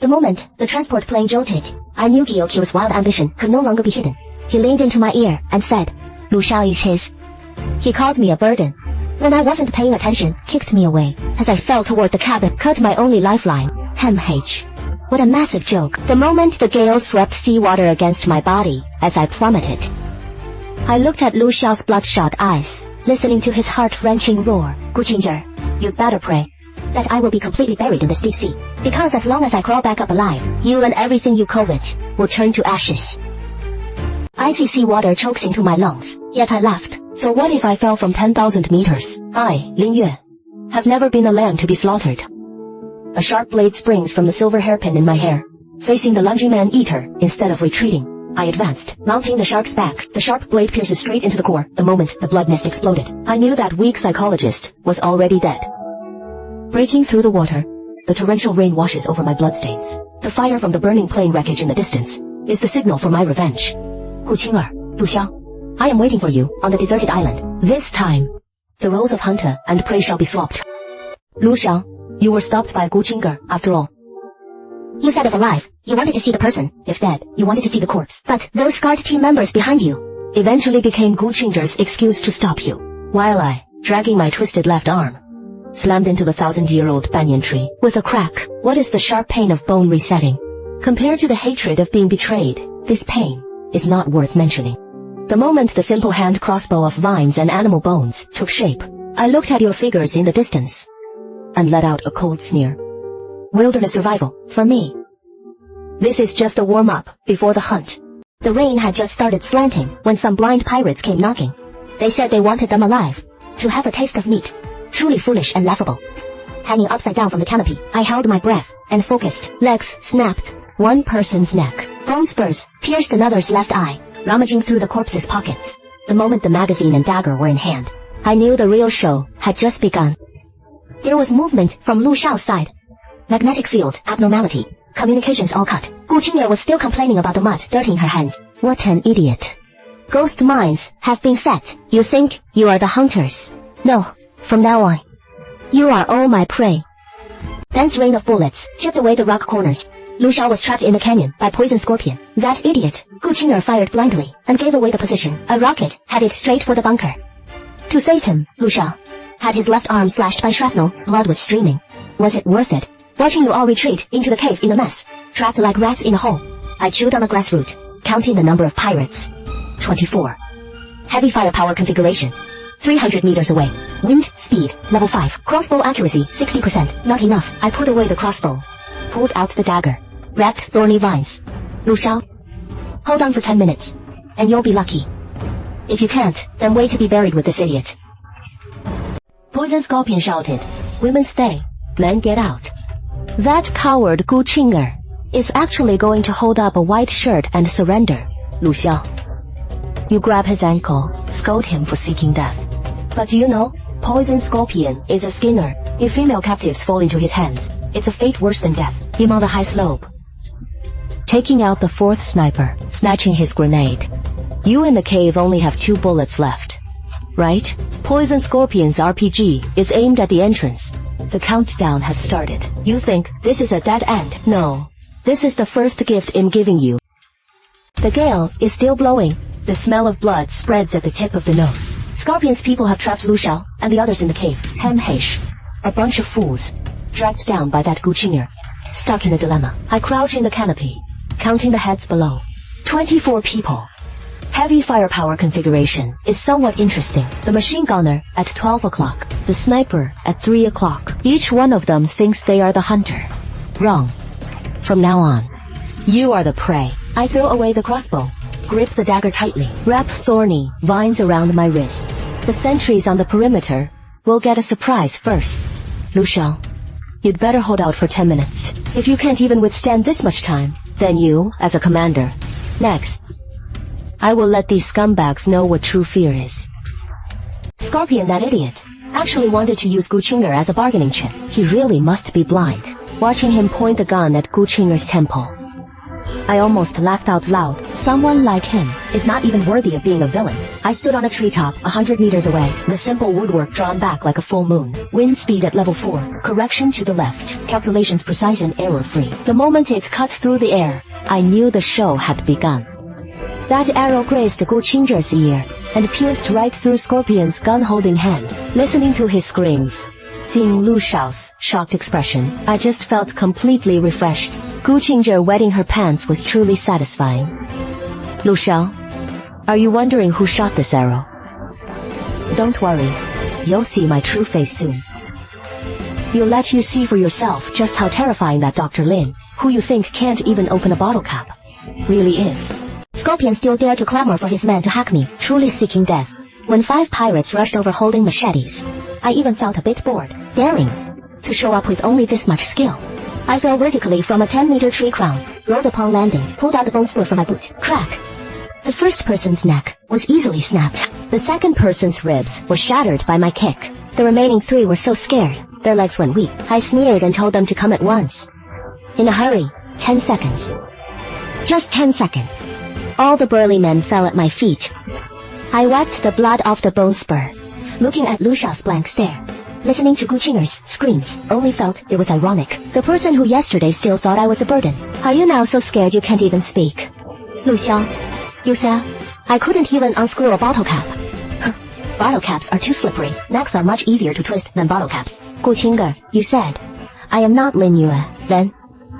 The moment the transport plane jolted, I knew Gu Qing'er's wild ambition could no longer be hidden. He leaned into my ear and said, "Lu Xiao is his." He called me a burden. When I wasn't paying attention, kicked me away as I fell towards the cabin, cut my only lifeline. H. What a massive joke. The moment the gale swept seawater against my body as I plummeted. I looked at Lu Xiao's bloodshot eyes, listening to his heart-wrenching roar. "Gu Qing'er, you'd better pray that I will be completely buried in this deep sea. Because as long as I crawl back up alive, you and everything you covet will turn to ashes." Icy seawater chokes into my lungs, yet I laughed. So what if I fell from 10,000 meters? I, Lin Yue, have never been a lamb to be slaughtered. A sharp blade springs from the silver hairpin in my hair. Facing the lunging man-eater, instead of retreating, I advanced. Mounting the shark's back, the sharp blade pierces straight into the core. The moment the blood mist exploded, I knew that weak psychologist was already dead. Breaking through the water, the torrential rain washes over my bloodstains. The fire from the burning plane wreckage in the distance is the signal for my revenge. "Gu Qing'er, Lu Xiao, I am waiting for you on the deserted island. This time, the roles of hunter and prey shall be swapped." "Lu Xiao, you were stopped by Gu Qing'er, after all. You said if alive, you wanted to see the person. If dead, you wanted to see the corpse. But those scarred team members behind you eventually became Gu Qing'er's excuse to stop you." While I, dragging my twisted left arm, slammed into the 1,000-year-old banyan tree with a crack. What is the sharp pain of bone resetting compared to the hatred of being betrayed? This pain is not worth mentioning. The moment the simple hand crossbow of vines and animal bones took shape, I looked at your figures in the distance and let out a cold sneer. Wilderness survival, for me. This is just a warm-up before the hunt. The rain had just started slanting when some blind pirates came knocking. They said they wanted them alive, to have a taste of meat. Truly foolish and laughable. Hanging upside down from the canopy, I held my breath and focused. Legs snapped. One person's neck. Bone spurs pierced another's left eye, rummaging through the corpse's pockets. The moment the magazine and dagger were in hand, I knew the real show had just begun. There was movement from Lu Xiao's side. Magnetic field abnormality. Communications all cut. Gu Qing'er was still complaining about the mud dirtying her hands. What an idiot. Ghost mines have been set. You think you are the hunters? No, from now on, you are all my prey. Dense rain of bullets chipped away the rock corners. Lu Xiao was trapped in the canyon by poison scorpion. That idiot, Gu Qing'er, fired blindly and gave away the position. A rocket headed straight for the bunker. To save him, Lu Xiao had his left arm slashed by shrapnel. Blood was streaming. Was it worth it? Watching you all retreat into the cave in a mess, trapped like rats in a hole. I chewed on a grass root, counting the number of pirates. 24. Heavy firepower configuration. 300 meters away. Wind speed, level 5. Crossbow accuracy, 60%. Not enough. I put away the crossbow. Pulled out the dagger. Wrapped thorny vines. Lu Xiao, hold on for 10 minutes, and you'll be lucky. If you can't, then wait to be buried with this idiot. Poison Scorpion shouted. Women stay, men get out. That coward Gu Qing'er is actually going to hold up a white shirt and surrender. Lu Xiao, you grab his ankle, scold him for seeking death. But do you know, Poison Scorpion is a skinner. If female captives fall into his hands, it's a fate worse than death. Him on the high slope, taking out the fourth sniper, snatching his grenade. You in the cave only have 2 bullets left, right? Poison Scorpion's RPG is aimed at the entrance. The countdown has started. You think this is a dead end? No. This is the first gift I'm giving you. The gale is still blowing. The smell of blood spreads at the tip of the nose. Scorpion's people have trapped Lu Xiao and the others in the cave. A bunch of fools, dragged down by that Gu Qing'er. Stuck in a dilemma. I crouch in the canopy, counting the heads below. 24 people. Heavy firepower configuration is somewhat interesting. The machine gunner at 12 o'clock. The sniper at 3 o'clock. Each one of them thinks they are the hunter. Wrong. From now on, you are the prey. I throw away the crossbow, grip the dagger tightly, wrap thorny vines around my wrists. The sentries on the perimeter will get a surprise first. Lu Xiao, you'd better hold out for 10 minutes. If you can't even withstand this much time, then you, as a commander. Next, I will let these scumbags know what true fear is. Scorpion, that idiot, actually wanted to use Gu Qing'er as a bargaining chip. He really must be blind. Watching him point the gun at Gu Qing'er's temple, I almost laughed out loud. Someone like him is not even worthy of being a villain. I stood on a treetop 100 meters away, the simple woodwork drawn back like a full moon. Wind speed at level 4. Correction to the left. Calculations precise and error-free. The moment it cut through the air, I knew the show had begun. That arrow grazed the Gu Qing'er's ear and pierced right through Scorpion's gun-holding hand. Listening to his screams, seeing Lu Shao's shocked expression, I just felt completely refreshed. Gu Qing'er wetting her pants was truly satisfying. Lu Shao, are you wondering who shot this arrow? Don't worry, you'll see my true face soon. You'll let you see for yourself just how terrifying that Dr. Lin, who you think can't even open a bottle cap, really is. Scorpion still dared to clamor for his men to hack me, truly seeking death. When 5 pirates rushed over holding machetes, I even felt a bit bored, daring to show up with only this much skill. I fell vertically from a 10-meter tree crown, rolled upon landing, pulled out the bone spur from my boot. Crack! The first person's neck was easily snapped. The second person's ribs were shattered by my kick. The remaining 3 were so scared, their legs went weak. I sneered and told them to come at once. In a hurry, 10 seconds. Just 10 seconds. All the burly men fell at my feet. I wiped the blood off the bone spur, looking at Lu Shao's blank stare. Listening to Gu Qing'er's screams, only felt it was ironic. The person who yesterday still thought I was a burden. Are you now so scared you can't even speak? Lu Xiao, you said I couldn't even unscrew a bottle cap. Bottle caps are too slippery. Necks are much easier to twist than bottle caps. Gu Qing'er, you said I am not Lin Yue. Then,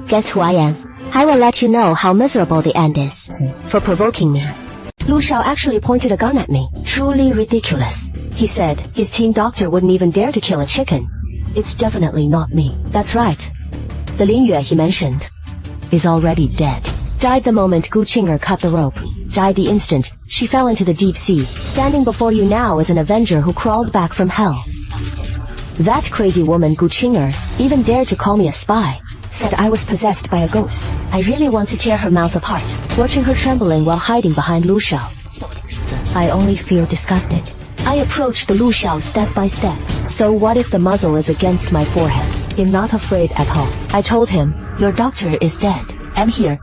guess who I am? I will let you know how miserable the end is for provoking me. Lu Shao actually pointed a gun at me. Truly ridiculous. He said his team doctor wouldn't even dare to kill a chicken. It's definitely not me. That's right. The Lin Yue he mentioned is already dead. Died the moment Gu Qing'er cut the rope. Died the instant she fell into the deep sea. Standing before you now is an avenger who crawled back from hell. That crazy woman Gu Qing'er even dared to call me a spy. Said I was possessed by a ghost. I really want to tear her mouth apart, watching her trembling while hiding behind Lu Shao. I only feel disgusted. I approached the Lu Shao step by step. So what if the muzzle is against my forehead? I'm not afraid at all. I told him, your doctor is dead. I'm here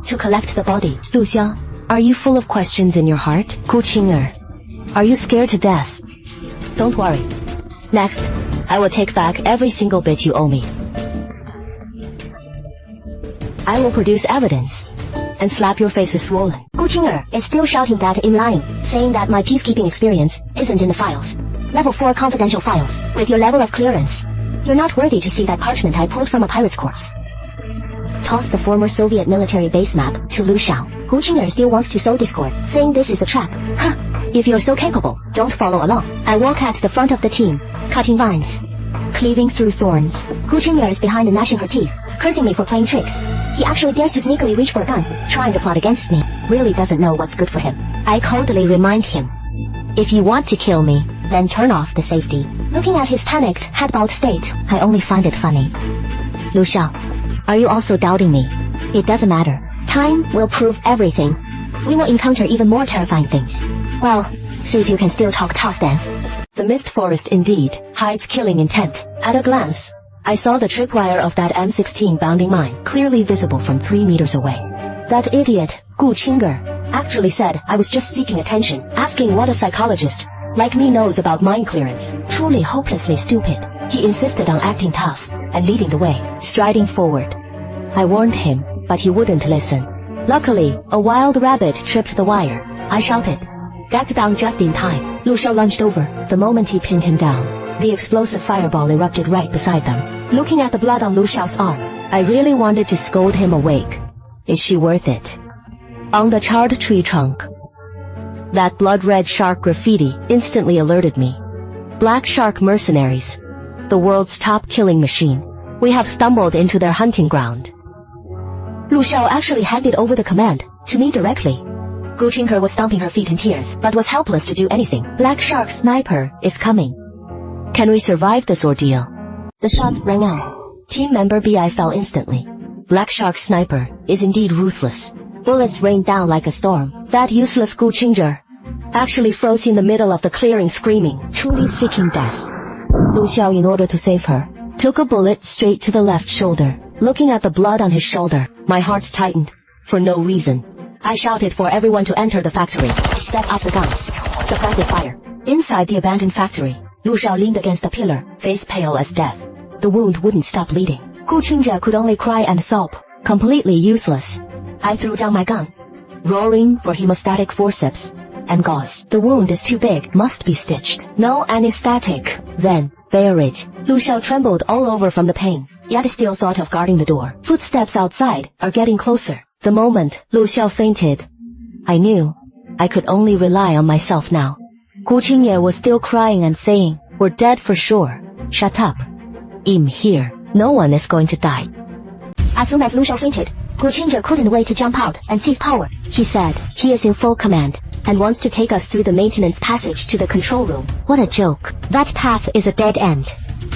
to collect the body. Lu Xiao, are you full of questions in your heart? Gu Qing'er, are you scared to death? Don't worry. Next, I will take back every single bit you owe me. I will produce evidence and slap your faces swollen. Gu Qing'er is still shouting that I'm lying, saying that my peacekeeping experience isn't in the files. Level 4 confidential files, with your level of clearance. You're not worthy to see that parchment I pulled from a pirate's corpse. Toss the former Soviet military base map to Lu Shao. Gu Qing'er still wants to sow discord, saying this is a trap. If you're so capable, don't follow along. I walk at the front of the team, cutting vines, cleaving through thorns. Gu Qing'er is behind and gnashing her teeth, cursing me for playing tricks. He actually dares to sneakily reach for a gun, trying to plot against me. Really doesn't know what's good for him. I coldly remind him, if you want to kill me, then turn off the safety. Looking at his panicked, head-bowed state, I only find it funny. Lu Shao, are you also doubting me? It doesn't matter. Time will prove everything. We will encounter even more terrifying things. Well, see if you can still talk tough then. The mist forest indeed hides killing intent. At a glance, I saw the tripwire of that M16 bounding mine, clearly visible from 3 meters away. That idiot, Gu Qing'er, actually said I was just seeking attention, asking what a psychologist like me knows about mine clearance. Truly hopelessly stupid. He insisted on acting tough and leading the way, striding forward. I warned him, but he wouldn't listen. Luckily, a wild rabbit tripped the wire. I shouted, "Get down just in time." Lu Shao lunged over. The moment he pinned him down, the explosive fireball erupted right beside them. Looking at the blood on Lu Shao's arm, I really wanted to scold him awake. Is she worth it? On the charred tree trunk, that blood-red shark graffiti instantly alerted me. Black shark mercenaries, the world's top killing machine. We have stumbled into their hunting ground. Lu Shao actually handed over the command to me directly. Gu Qing'er was stomping her feet in tears, but was helpless to do anything. Black shark sniper is coming. Can we survive this ordeal? The shot rang out. Team member BI fell instantly. Black shark sniper is indeed ruthless. Bullets rained down like a storm. That useless Gu Qing'er actually froze in the middle of the clearing screaming, truly seeking death. Lu Xiao, in order to save her, took a bullet straight to the left shoulder. Looking at the blood on his shoulder, my heart tightened. for no reason. I shouted for everyone to enter the factory, set up the guns, suppressive fire. Inside the abandoned factory, Lu Shao leaned against the pillar, face pale as death. The wound wouldn't stop bleeding. Gu Qing'er could only cry and sob, completely useless. I threw down my gun, roaring for hemostatic forceps and gauze. The wound is too big, must be stitched. No anesthetic. Then, bear it. Lu Shao trembled all over from the pain, yet still thought of guarding the door. Footsteps outside are getting closer. The moment Lu Shao fainted, I knew I could only rely on myself now. Gu Qing'er was still crying and saying, "We're dead for sure. Shut up. I'm here. No one is going to die." As soon as Lu Shao fainted, Gu Qing'er couldn't wait to jump out and seize power. He said he is in full command and wants to take us through the maintenance passage to the control room. What a joke. That path is a dead end.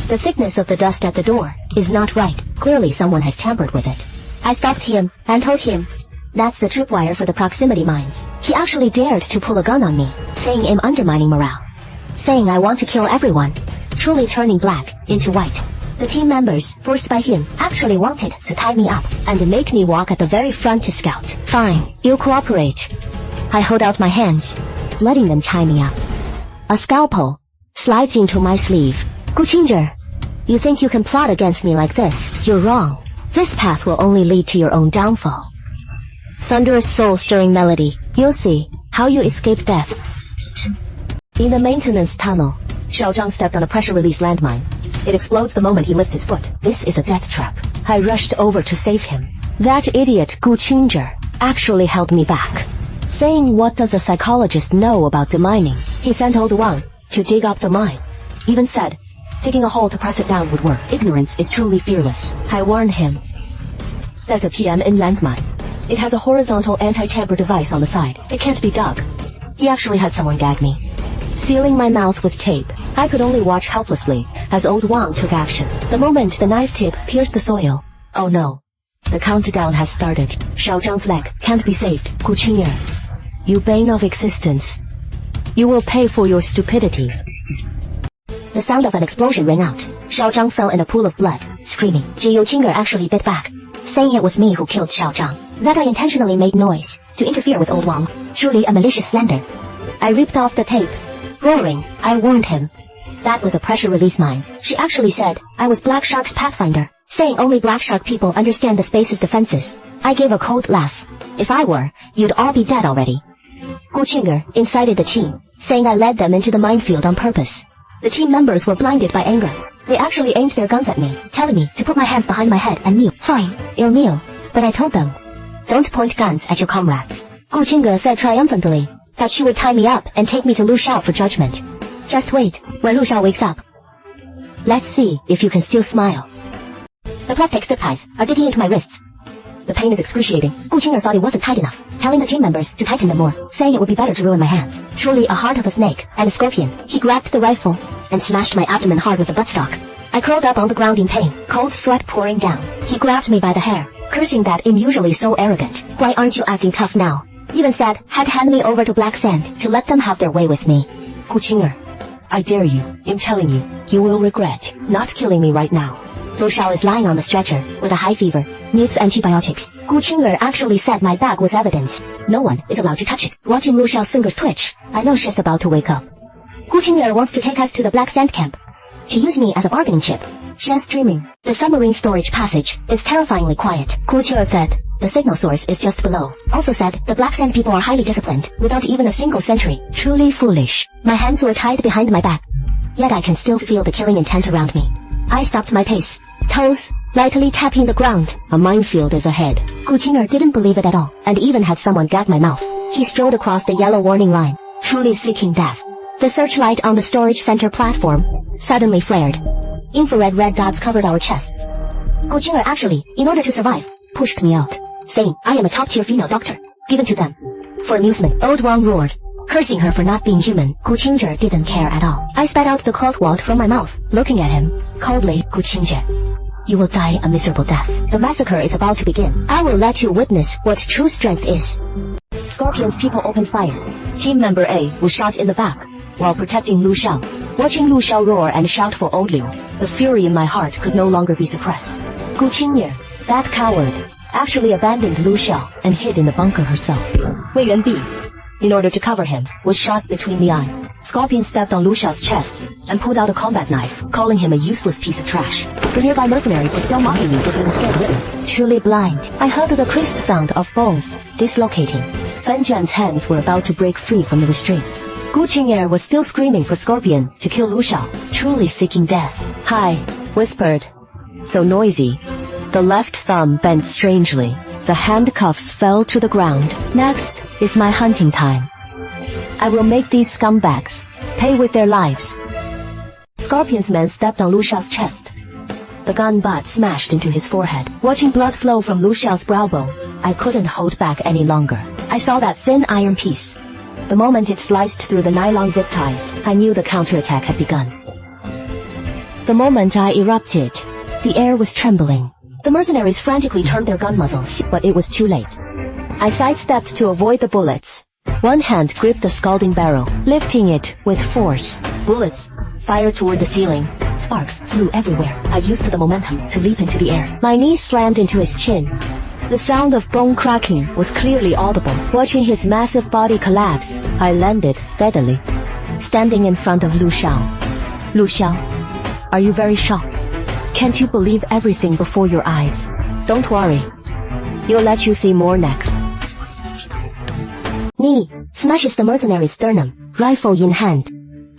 The thickness of the dust at the door is not right. Clearly someone has tampered with it. I stopped him and told him that's the tripwire for the proximity mines. He actually dared to pull a gun on me, saying I'm undermining morale, saying I want to kill everyone, truly turning black into white. The team members, forced by him, actually wanted to tie me up and make me walk at the very front to scout. Fine, you cooperate. I hold out my hands, letting them tie me up. A scalpel slides into my sleeve. Gu Qing'er, you think you can plot against me like this? You're wrong. This path will only lead to your own downfall. Thunderous soul-stirring melody. You'll see how you escape death. In the maintenance tunnel, Shao Zhang stepped on a pressure-release landmine. It explodes the moment he lifts his foot. This is a death trap. I rushed over to save him. That idiot Gu Qing'er actually held me back, saying what does a psychologist know about demining? He sent old Wang to dig up the mine. Even said digging a hole to press it down would work. Ignorance is truly fearless. I warned him. There's a PM in landmine. It has a horizontal anti-tamper device on the side. It can't be dug. He actually had someone gag me, sealing my mouth with tape. I could only watch helplessly as old Wang took action. The moment the knife tip pierced the soil. Oh no. The countdown has started. Shao Zhang's leg can't be saved. Gu Qing'er, you bane of existence. You will pay for your stupidity. The sound of an explosion rang out. Shao Zhang fell in a pool of blood, screaming. Gu Qing'er actually bit back, saying it was me who killed Shao Zhang, that I intentionally made noise to interfere with old Wang. Truly a malicious slander. I ripped off the tape, roaring. I warned him. That was a pressure release mine. She actually said I was Black Shark's pathfinder, saying only Black Shark people understand the space's defenses. I gave a cold laugh. If I were, you'd all be dead already. Gu Qing'er incited the team, saying I led them into the minefield on purpose. The team members were blinded by anger. They actually aimed their guns at me, telling me to put my hands behind my head and kneel. Fine, I'll kneel. But I told them, don't point guns at your comrades. Gu Qing'er said triumphantly that she would tie me up and take me to Lu Shao for judgment. Just wait, when Lu Shao wakes up. Let's see if you can still smile. The plastic zip ties are digging into my wrists. The pain is excruciating. Gu Qing'er thought it wasn't tight enough, telling the team members to tighten them more, saying it would be better to ruin my hands. Truly a heart of a snake and a scorpion. He grabbed the rifle and smashed my abdomen hard with the buttstock. I curled up on the ground in pain, cold sweat pouring down. He grabbed me by the hair, cursing that I'm usually so arrogant. Why aren't you acting tough now? Even said had to hand me over to Black Sand to let them have their way with me. Gu Qing'er, I dare you, I'm telling you, you will regret not killing me right now. Lu Shao is lying on the stretcher with a high fever, needs antibiotics. Gu Qing'er actually said my bag was evidence. No one is allowed to touch it. Watching Lu Shao's fingers twitch, I know she's about to wake up. Gu Qing'er wants to take us to the Black Sand camp to use me as a bargaining chip. She's dreaming. The submarine storage passage is terrifyingly quiet. Gu Qing'er said the signal source is just below. Also said the Black Sand people are highly disciplined, without even a single sentry. Truly foolish. My hands were tied behind my back, yet I can still feel the killing intent around me. I stopped my pace, toes lightly tapping the ground. A minefield is ahead. Gu Qing'er didn't believe it at all, and even had someone gag my mouth. He strode across the yellow warning line, truly seeking death. The searchlight on the storage center platform suddenly flared. Infrared red dots covered our chests. Gu Qing'er actually, in order to survive, pushed me out, saying I am a top-tier female doctor, given to them for amusement. Old Wang roared, cursing her for not being human. Gu Qing'er didn't care at all. I spat out the cloth wad from my mouth, looking at him coldly. Gu Qing'er, you will die a miserable death. The massacre is about to begin. I will let you witness what true strength is. Scorpion's people opened fire. Team member A was shot in the back while protecting Lu Shao. Watching Lu Shao roar and shout for old Liu, the fury in my heart could no longer be suppressed. Gu Qing'er, that coward, actually abandoned Lu Xiao and hid in the bunker herself. Wei Yuan B, in order to cover him, was shot between the eyes. Scorpion stepped on Lu Xiao's chest and pulled out a combat knife, calling him a useless piece of trash. The nearby mercenaries were still mocking me for being a scared witness. Truly blind, I heard the crisp sound of bones dislocating. Fan Jian's hands were about to break free from the restraints. Gu Qing'er was still screaming for Scorpion to kill Lu Xiao, truly seeking death. "Hi," whispered. So noisy. The left thumb bent strangely. The handcuffs fell to the ground. "Next is my hunting time. I will make these scumbags pay with their lives." Scorpion's man stepped on Lu Xiao's chest. The gun butt smashed into his forehead. Watching blood flow from Lu Xiao's brow bone, I couldn't hold back any longer. I saw that thin iron piece. The moment it sliced through the nylon zip ties, I knew the counterattack had begun. The moment I erupted, the air was trembling. The mercenaries frantically turned their gun muzzles, but it was too late. I sidestepped to avoid the bullets. One hand gripped the scalding barrel, lifting it with force. Bullets fired toward the ceiling. Sparks flew everywhere. I used the momentum to leap into the air. My knee slammed into his chin. The sound of bone cracking was clearly audible. Watching his massive body collapse, I landed steadily, standing in front of Lu Xiao. "Lu Xiao, are you very shocked? Can't you believe everything before your eyes? Don't worry. You'll let you see more next." Knee smashes the mercenary's sternum, rifle in hand.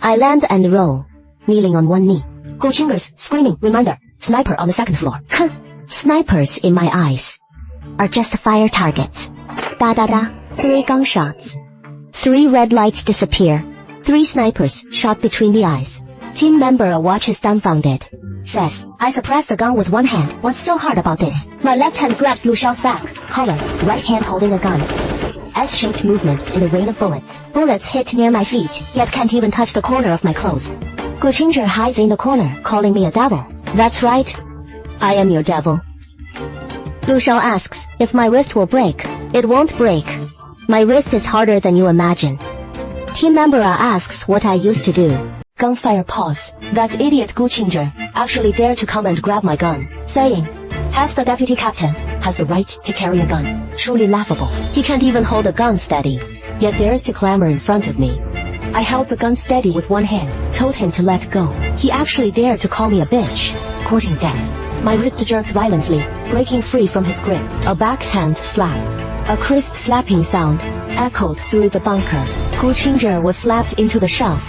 I land and roll, kneeling on one knee. Gu Qing'er's screaming reminder, "Sniper on the second floor." Snipers in my eyes are just fire targets. Da da da. 3 gunshots. 3 red lights disappear. 3 snipers shot between the eyes. Team member watches dumbfounded. Says, "I suppressed the gun with one hand. What's so hard about this?" My left hand grabs Lu Xiao's back collar, right hand holding a gun. S-shaped movement in the rain of bullets. Bullets hit near my feet, yet can't even touch the corner of my clothes. Gu Qing'er hides in the corner, calling me a devil. That's right. I am your devil. Lu Xiao asks if my wrist will break. It won't break. My wrist is harder than you imagine. Team member asks what I used to do. Gunfire pause. That idiot Gu Qing'er actually dared to come and grab my gun, saying, "Has the deputy captain has the right to carry a gun." Truly laughable. He can't even hold a gun steady, yet dares to clamor in front of me. I held the gun steady with one hand, told him to let go. He actually dared to call me a bitch, courting death. My wrist jerked violently, breaking free from his grip. A backhand slap. A crisp slapping sound echoed through the bunker. Gu Qing'er was slapped into the shelf,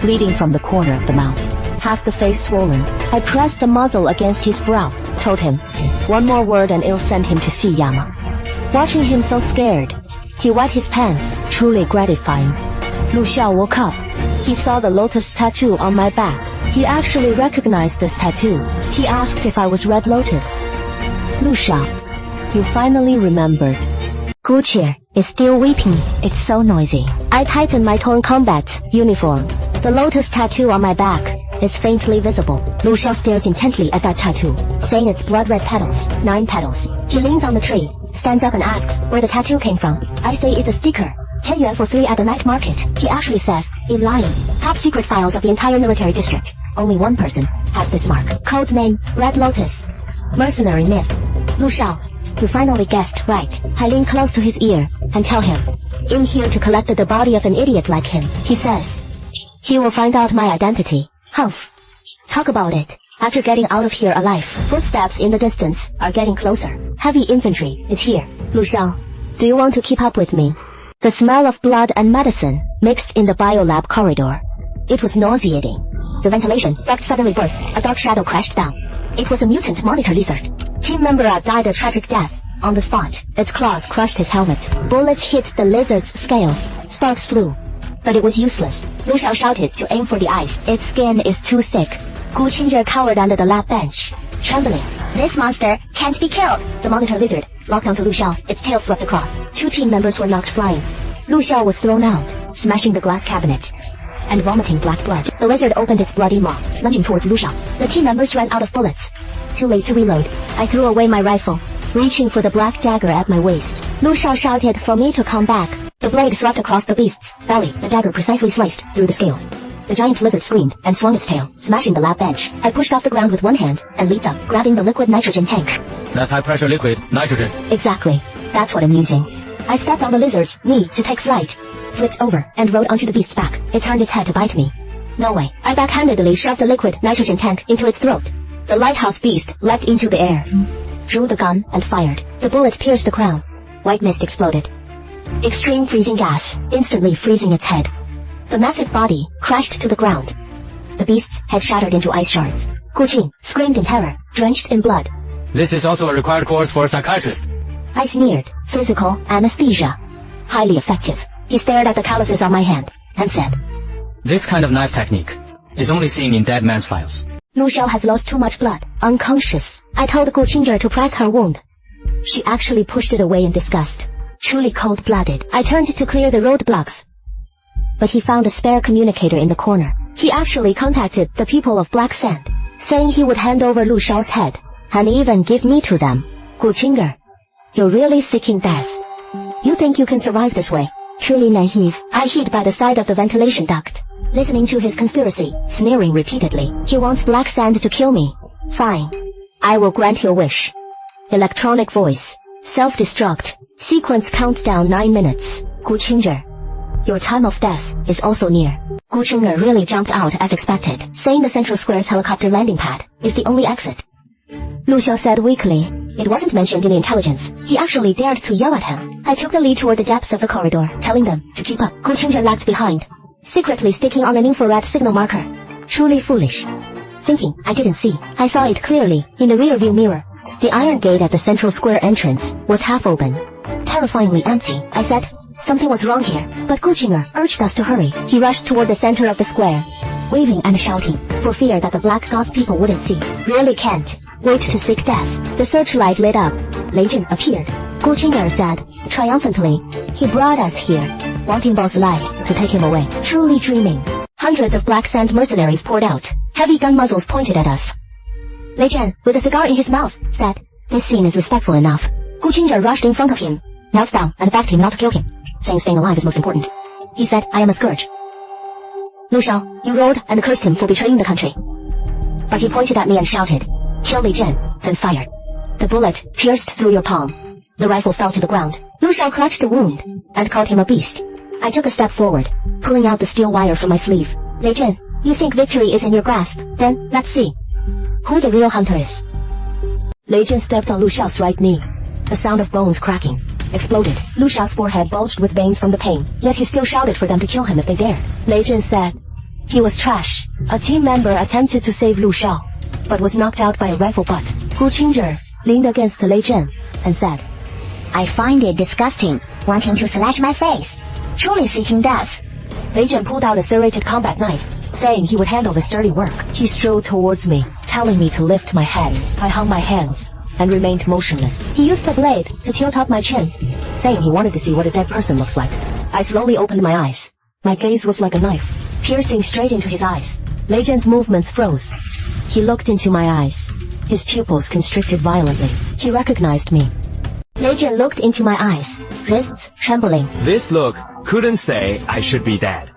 bleeding from the corner of the mouth. Half the face swollen. I pressed the muzzle against his brow, told him, "One more word and it'll send him to see Yama." Watching him so scared, he wet his pants, truly gratifying. Lu Xiao woke up. He saw the Lotus tattoo on my back. He actually recognized this tattoo. He asked if I was Red Lotus. "Lu Xiao, you finally remembered." Gu Qing'er is still weeping. It's so noisy. I tighten my torn combat uniform. The Lotus tattoo on my back is faintly visible. Lu Xiao stares intently at that tattoo, saying it's blood red petals, 9 petals. He leans on the tree, stands up and asks where the tattoo came from. I say it's a sticker. 10 yuan for 3 at the night market. He actually says, in Lion, top secret files of the entire military district. Only one person has this mark. Code name, Red Lotus. Mercenary myth. Lu Xiao, you finally guessed right. I lean close to his ear and tell him, in here to collect the body of an idiot like him. He says, he will find out my identity. Humph. Talk about it. After getting out of here alive, footsteps in the distance are getting closer. Heavy infantry is here. Lu Xiao, do you want to keep up with me? The smell of blood and medicine mixed in the biolab corridor. It was nauseating. The ventilation duct suddenly burst. A dark shadow crashed down. It was a mutant monitor lizard. Team member died a tragic death on the spot. Its claws crushed his helmet. Bullets hit the lizard's scales. Sparks flew. But it was useless. Lu Xiao shouted to aim for the eyes. Its skin is too thick. Gu Qing'er cowered under the lab bench, trembling. This monster can't be killed. The monitor lizard locked onto Lu Xiao. Its tail swept across. 2 team members were knocked flying. Lu Xiao was thrown out, smashing the glass cabinet and vomiting black blood. The lizard opened its bloody maw, lunging towards Lu Xiao. The team members ran out of bullets. Too late to reload. I threw away my rifle, reaching for the black dagger at my waist. Lu Xiao shouted for me to come back. The blade swept across the beast's belly. The dagger precisely sliced through the scales. The giant lizard screamed and swung its tail, smashing the lab bench. I pushed off the ground with one hand and leaped up, grabbing the liquid nitrogen tank. That's high-pressure liquid nitrogen. Exactly. That's what I'm using. I stepped on the lizard's knee to take flight, flipped over, and rode onto the beast's back. It turned its head to bite me. No way. I backhandedly shoved the liquid nitrogen tank into its throat. The lighthouse beast leapt into the air, drew the gun, and fired. The bullet pierced the crown. White mist exploded. Extreme freezing gas, instantly freezing its head. The massive body crashed to the ground. The beast's head shattered into ice shards. Gu Qing'er screamed in terror, drenched in blood. This is also a required course for a psychiatrist. I sneered. Physical anesthesia. Highly effective. He stared at the calluses on my hand, and said, This kind of knife technique is only seen in dead man's files. Lu Xiao has lost too much blood. Unconscious. I told Gu Qing'er to press her wound. She actually pushed it away in disgust. Truly cold-blooded. I turned to clear the roadblocks. But he found a spare communicator in the corner. He actually contacted the people of Black Sand, saying he would hand over Lu Xiao's head, and even give me to them. Gu Qing'er, you're really seeking death. You think you can survive this way? Truly naive. I hid by the side of the ventilation duct, listening to his conspiracy, sneering repeatedly. He wants Black Sand to kill me. Fine. I will grant your wish. Electronic voice. Self-destruct. Sequence countdown 9 minutes. Gu Qing'er, your time of death is also near. Gu Qing'er really jumped out as expected, saying the Central Square's helicopter landing pad is the only exit. Lu Xiao said weakly. It wasn't mentioned in the intelligence. He actually dared to yell at him. I took the lead toward the depths of the corridor, telling them to keep up. Gu Qing'er lagged behind, secretly sticking on an infrared signal marker. Truly foolish. Thinking I didn't see, I saw it clearly in the rearview mirror. The iron gate at the Central Square entrance was half open, terrifyingly empty. I said, something was wrong here, but Gu Qing'er urged us to hurry. He rushed toward the center of the square, waving and shouting, for fear that the Black Goth people wouldn't see. Really can't wait to seek death. The searchlight lit up. Lin Yue appeared. Gu Qing'er said, triumphantly, he brought us here, wanting Boss Lai to take him away. Truly dreaming. Hundreds of Black Sand mercenaries poured out, heavy gun muzzles pointed at us. Lin Yue, with a cigar in his mouth, said, this scene is respectful enough. Gu Qing'er rushed in front of him, knelt down and begged him not to kill him, saying staying alive is most important. He said, I am a scourge. Lu Xiao, you roared and cursed him for betraying the country. But he pointed at me and shouted, kill Lin Yue, then fired. The bullet pierced through your palm. The rifle fell to the ground. Lu Xiao clutched the wound and called him a beast. I took a step forward, pulling out the steel wire from my sleeve. Lin Yue, you think victory is in your grasp? Then, let's see who the real hunter is. Lin Yue stepped on Lu Xiao's right knee. The sound of bones cracking exploded. Lu Xiao's forehead bulged with veins from the pain, yet he still shouted for them to kill him if they dared. Lin Yue said, he was trash. A team member attempted to save Lu Xiao, but was knocked out by a rifle butt. Gu Qing'er leaned against Lin Yue and said, I find it disgusting, wanting to slash my face. Truly seeking death. Lin Yue pulled out a serrated combat knife, saying he would handle this dirty work. He strode towards me, telling me to lift my head. I hung my hands and remained motionless. He used the blade to tilt up my chin, saying he wanted to see what a dead person looks like. I slowly opened my eyes. My gaze was like a knife, piercing straight into his eyes. Lin Yue's movements froze. He looked into my eyes. His pupils constricted violently. He recognized me. Lin Yue looked into my eyes, wrists trembling. This look couldn't say I should be dead.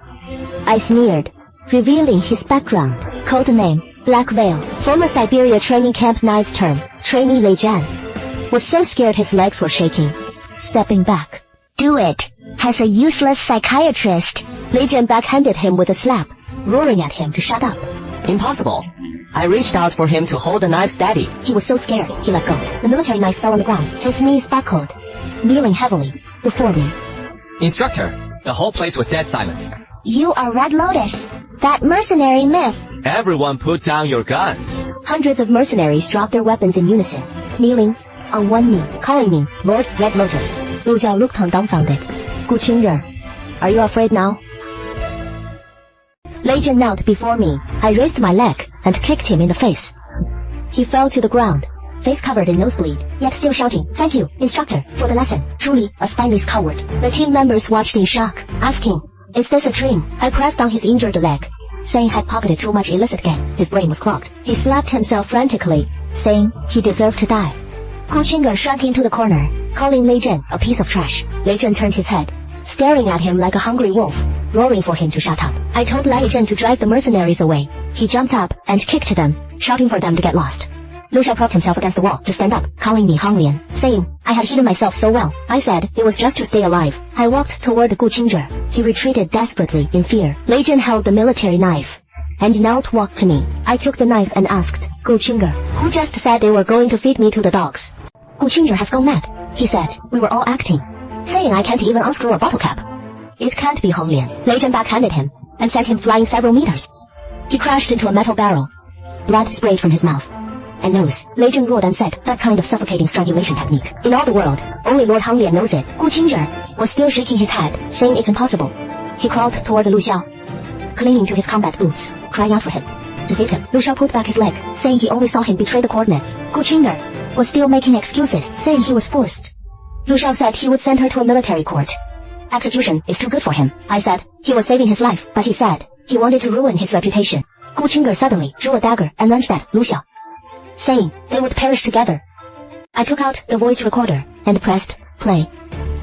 I sneered, revealing his background. Code name, Black Veil. Former Siberia training camp knife term, trainee Lin Yue. Was so scared his legs were shaking. Stepping back. Do it. As a useless psychiatrist. Lin Yue backhanded him with a slap, roaring at him to shut up. Impossible. I reached out for him to hold the knife steady. He was so scared, he let go. The military knife fell on the ground. His knees buckled, kneeling heavily before me. Instructor, the whole place was dead silent. You are Red Lotus, that mercenary myth. Everyone put down your guns. Hundreds of mercenaries dropped their weapons in unison, kneeling on one knee, calling me Lord Red Lotus. Lu Xiao looked dumbfounded. Gu Qing'er, are you afraid now? Lin Yue knelt before me. I raised my leg and kicked him in the face. He fell to the ground, face covered in nosebleed, yet still shouting, thank you, instructor, for the lesson. Truly a spineless coward. The team members watched in shock, asking, is this a dream? I pressed on his injured leg, saying had pocketed too much illicit gain. His brain was clogged. He slapped himself frantically, saying he deserved to die. Gu Qing'er shrank into the corner, calling Lin Yue a piece of trash. Lin Yue turned his head, staring at him like a hungry wolf. roaring for him to shut up. I told Lei Zhen to drive the mercenaries away. He jumped up and kicked them, shouting for them to get lost. Lu Xiao propped himself against the wall to stand up, calling me Hong Lian, saying, I had hidden myself so well. I said, it was just to stay alive. I walked toward Gu Qing'er. He retreated desperately in fear. Lei Zhen held the military knife and now walked to me. I took the knife and asked, Gu Qing'er, who just said they were going to feed me to the dogs? Gu Qing'er has gone mad. He said, we were all acting, saying I can't even unscrew a bottle cap. It can't be Hong Lian. Lei Zhen backhanded him and sent him flying several meters. He crashed into a metal barrel. Blood sprayed from his mouth and nose. Lei Zhen roared and said, that kind of suffocating strangulation technique, in all the world, only Lord Hong Lian knows it. Gu Qing'er was still shaking his head, saying it's impossible. He crawled toward Lu Xiao, clinging to his combat boots, crying out for him to save him. Lu Xiao pulled back his leg, saying he only saw him betray the coordinates. Gu Qing'er was still making excuses, saying he was forced. Lu Xiao said he would send her to a military court. Execution is too good for him. I said he was saving his life, but he said he wanted to ruin his reputation. Gu Qing'er suddenly drew a dagger and lunged at Lu Xiao, saying they would perish together. I took out the voice recorder and pressed play.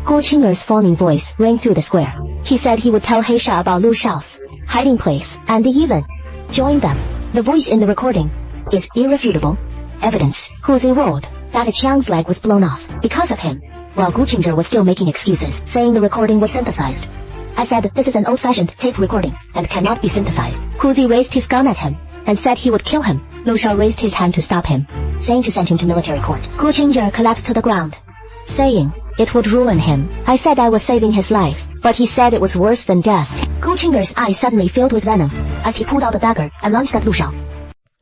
Gu Qing'er's fawning voice rang through the square. He said he would tell Heisha about Lu Xiao's hiding place and even join them. The voice in the recording is irrefutable evidence. Huzi roared that a Qiang's leg was blown off because of him, while Gu Qing'er was still making excuses, saying the recording was synthesized. I said this is an old-fashioned tape recording and cannot be synthesized. Huzi raised his gun at him and said he would kill him. Lu Xiao raised his hand to stop him, saying to send him to military court. Gu Qing'er collapsed to the ground, saying it would ruin him. I said I was saving his life, but he said it was worse than death. Gu Qing'er's eyes suddenly filled with venom as he pulled out the dagger and lunged at Lu Xiao.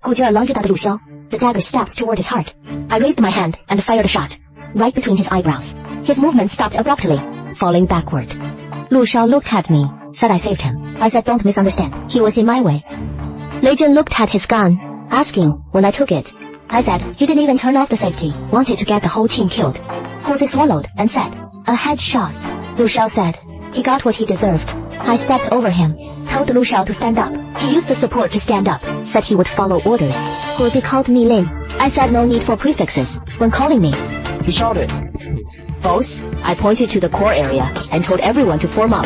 Gu Jie lunged at Lu Xiao. The dagger stabbed toward his heart. I raised my hand and fired a shot right between his eyebrows. His movement stopped abruptly, falling backward. Lu Xiao looked at me, said I saved him. I said don't misunderstand, he was in my way. Lei Zhen looked at his gun, asking when I took it. I said he didn't even turn off the safety, wanted to get the whole team killed. Huzi swallowed and said, a headshot. Lu Xiao said he got what he deserved. I stepped over him, told Lu Xiao to stand up. He used the support to stand up, said he would follow orders. Huzi called me Lin. I said no need for prefixes when calling me. He shouted, Boss, I pointed to the core area and told everyone to form up.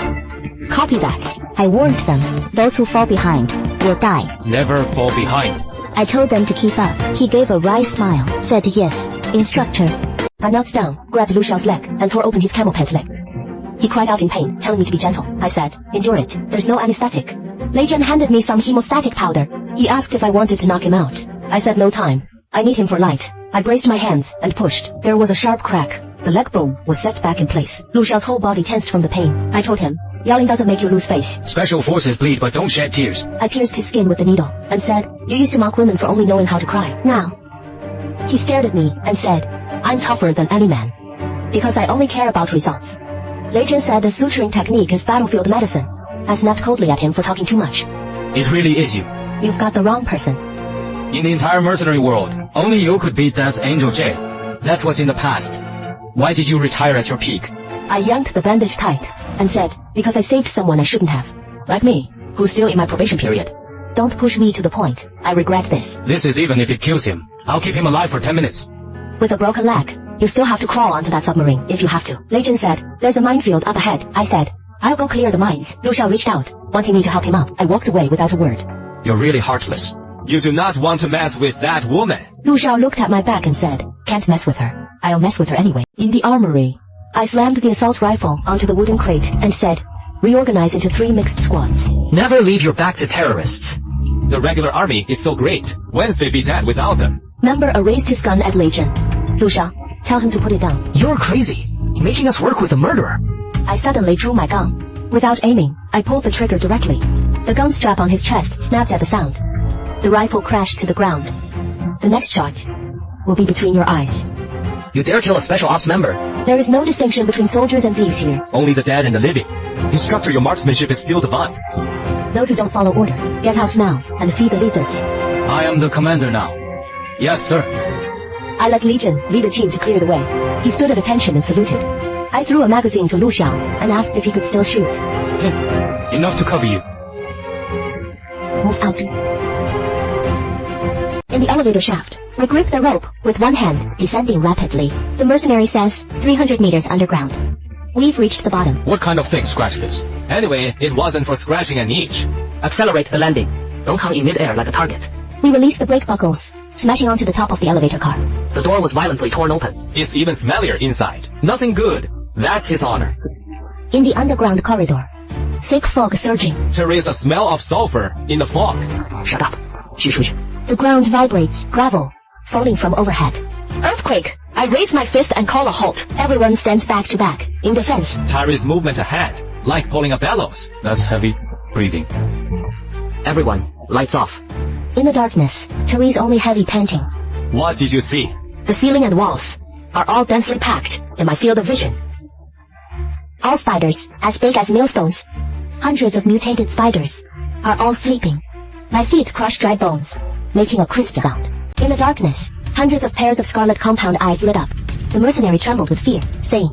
Copy that. I warned them, those who fall behind will die. Never fall behind. I told them to keep up. He gave a wry smile, said yes, instructor. I knelt down, grabbed Lu Xiao's leg, and tore open his camel pant leg. He cried out in pain, telling me to be gentle. I said, endure it, there's no anesthetic. Lei Zhen handed me some hemostatic powder. He asked if I wanted to knock him out. I said no time. I need him for light. I braced my hands and pushed. There was a sharp crack. The leg bone was set back in place. Lu Xiao's whole body tensed from the pain. I told him, yelling doesn't make you lose face. Special forces bleed but don't shed tears. I pierced his skin with the needle and said, you used to mock women for only knowing how to cry. Now. He stared at me and said, I'm tougher than any man, because I only care about results. Lei Zhen said the suturing technique is battlefield medicine. I snapped coldly at him for talking too much. It really is you. You've got the wrong person. In the entire mercenary world, only you could beat that Angel J. That was in the past. Why did you retire at your peak? I yanked the bandage tight and said, because I saved someone I shouldn't have. Like me, who's still in my probation period. Don't push me to the point. I regret this. This is even if it kills him. I'll keep him alive for 10 minutes. With a broken leg, you still have to crawl onto that submarine if you have to. Lei Zhen said, there's a minefield up ahead. I said, I'll go clear the mines. Lu Xiao reached out, wanting me to help him up. I walked away without a word. You're really heartless. You do not want to mess with that woman. Lu Xiao looked at my back and said, can't mess with her. I'll mess with her anyway. In the armory, I slammed the assault rifle onto the wooden crate and said, reorganize into 3 mixed squads. never leave your back to terrorists. The regular army is so great. Whence they be dead without them? Member raised his gun at Lei Zhen. Lu Xiao, tell him to put it down. You're crazy, making us work with a murderer. I suddenly drew my gun. Without aiming, I pulled the trigger directly. The gun strap on his chest snapped at the sound. The rifle crashed to the ground. The next shot will be between your eyes. You dare kill a special ops member? There is no distinction between soldiers and thieves here. Only the dead and the living. Instructor, your marksmanship is still divine. Those who don't follow orders, get out now and feed the lizards. I am the commander now. Yes, sir. I let Lei Zhen lead a team to clear the way. He stood at attention and saluted. I threw a magazine to Lu Xiao and asked if he could still shoot. Enough to cover you. Move out. In the elevator shaft, we grip the rope with one hand, descending rapidly. The mercenary says, 300 meters underground. We've reached the bottom. What kind of thing scratched this? Anyway, it wasn't for scratching an itch. Accelerate the landing. Don't hang in midair like a target. We released the brake buckles, smashing onto the top of the elevator car. The door was violently torn open. It's even smellier inside. Nothing good. That's his honor. In the underground corridor, thick fog surging. There is a smell of sulfur in the fog. Shut up. Shh. The ground vibrates, gravel, falling from overhead. Earthquake! I raise my fist and call a halt. Everyone stands back to back, in defense. Tyrese movement ahead, like pulling a bellows. That's heavy breathing. Everyone, lights off. In the darkness, Therese only heavy panting. What did you see? The ceiling and walls are all densely packed in my field of vision. All spiders, as big as millstones. Hundreds of mutated spiders are all sleeping. My feet crush dry bones, making a crisp sound. In the darkness, hundreds of pairs of scarlet compound eyes lit up. The mercenary trembled with fear, saying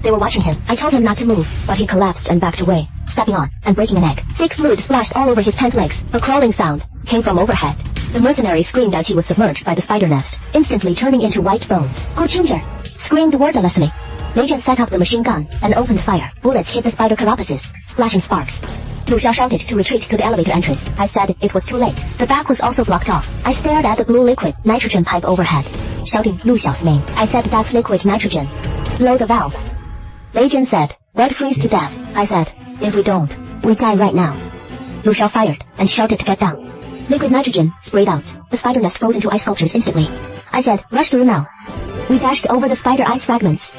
they were watching him. I told him not to move, but he collapsed and backed away, stepping on and breaking an egg. Thick fluid splashed all over his pant legs. A crawling sound came from overhead. The mercenary screamed as he was submerged by the spider nest, instantly turning into white bones. Gu Qing'er screamed wordlessly. Legend set up the machine gun and opened fire. Bullets hit the spider carapaces, splashing sparks. Lu Xiao shouted to retreat to the elevator entrance. I said it was too late. The back was also blocked off. I stared at the blue liquid nitrogen pipe overhead, shouting Lu Xiao's name. I said that's liquid nitrogen. Blow the valve. Legend said, "Red freeze to death." I said, "If we don't, we die right now." Lu Xiao fired and shouted to get down. Liquid nitrogen sprayed out. The spider nest froze into ice sculptures instantly. I said, "Rush through now." We dashed over the spider ice fragments.